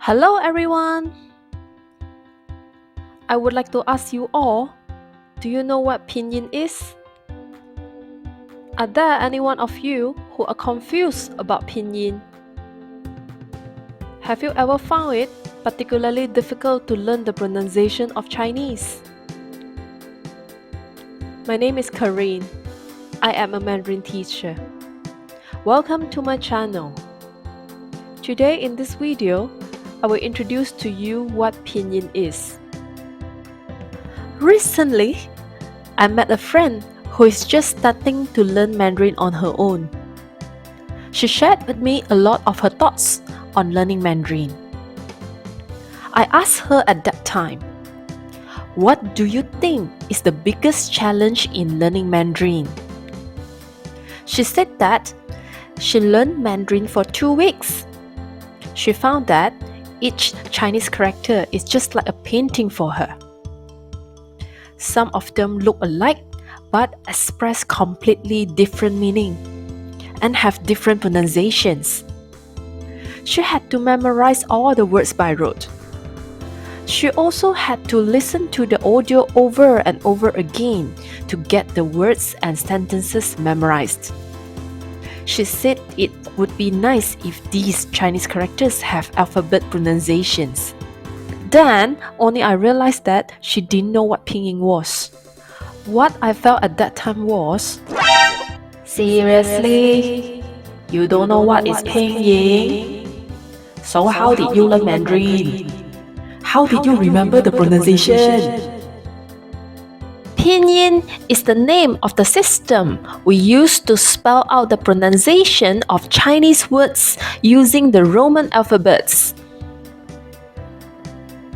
Hello everyone! I would like to ask you all, do you know what Pinyin is? Are there any one of you who are confused about Pinyin? Have you ever found it particularly difficult to learn the pronunciation of Chinese? My name is Karine. I am a Mandarin teacher. Welcome to my channel. Today in this video, I will introduce to you what Pinyin is. Recently, I met a friend who is just starting to learn Mandarin on her own. She shared with me a lot of her thoughts on learning Mandarin. I asked her at that time, what do you think is the biggest challenge in learning Mandarin? She said that she learned Mandarin for 2 weeks. She found that each Chinese character is just like a painting for her. Some of them look alike but express completely different meaning and have different pronunciations. She had to memorize all the words by rote. She also had to listen to the audio over and over again to get the words and sentences memorized. She said it would be nice if these Chinese characters have alphabet pronunciations. Then, only I realized that she didn't know what Pinyin was. What I felt at that time was, seriously? You don't know what is Pinyin? So how did you learn Mandarin? How did you remember the pronunciation? Pinyin is the name of the system we use to spell out the pronunciation of Chinese words using the Roman alphabets.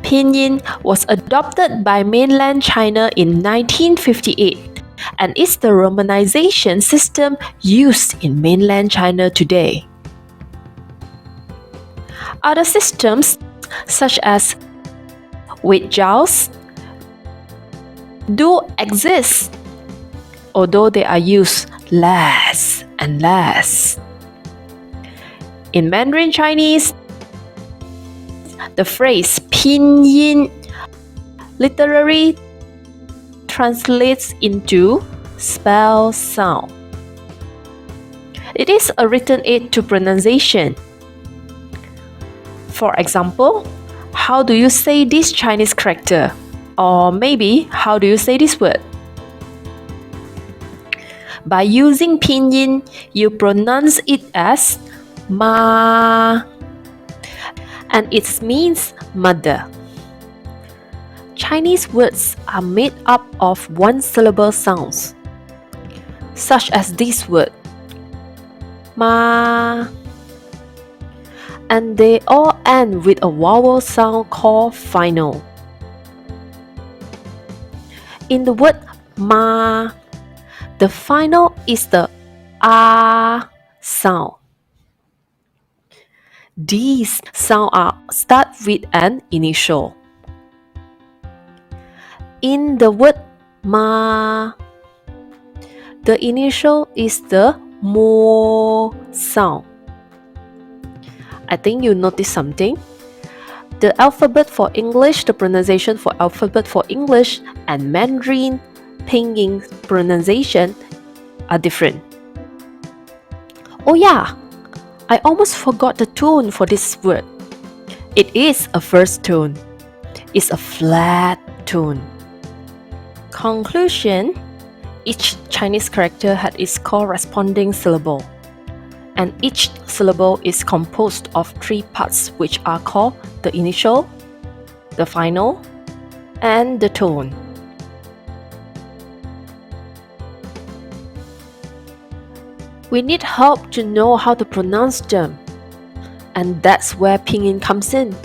Pinyin was adopted by mainland China in 1958 and is the romanization system used in mainland China today. Other systems, such as word.Pinyin, do exist, although they are used less and less. In Mandarin Chinese, the phrase Pinyin literally translates into spell sound. It is a written aid to pronunciation. For example, how do you say this Chinese character? Or maybe, how do you say this word? By using Pinyin, you pronounce it as ma, and it means mother. Chinese words are made up of one-syllable sounds, such as this word, ma, and they all end with a vowel sound called final. In the word ma, the final is the ah sound. These sounds start with an initial. In the word ma, the initial is the mo sound. I think you noticed something. The alphabet for English, the pronunciation for alphabet for English, and Mandarin Pinyin pronunciation are different. Oh yeah, I almost forgot the tone for this word. It is a first tone. It's a flat tone. Conclusion: each Chinese character had its corresponding syllable, and each syllable is composed of 3 parts, which are called the initial, the final, and the tone. We need help to know how to pronounce them, and that's where Pinyin comes in.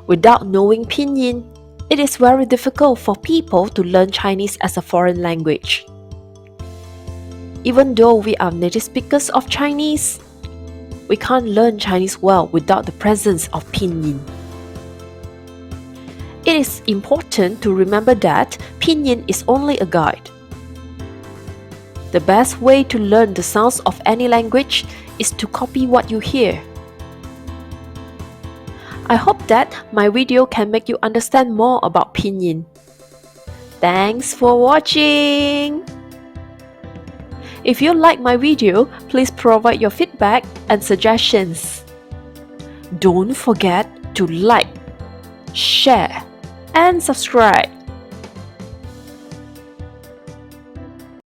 Without knowing Pinyin, it is very difficult for people to learn Chinese as a foreign language. Even though we are native speakers of Chinese, we can't learn Chinese well without the presence of Pinyin. It is important to remember that Pinyin is only a guide. The best way to learn the sounds of any language is to copy what you hear. I hope that my video can make you understand more about Pinyin. Thanks for watching! If you like my video, please provide your feedback and suggestions. Don't forget to like, share, and subscribe.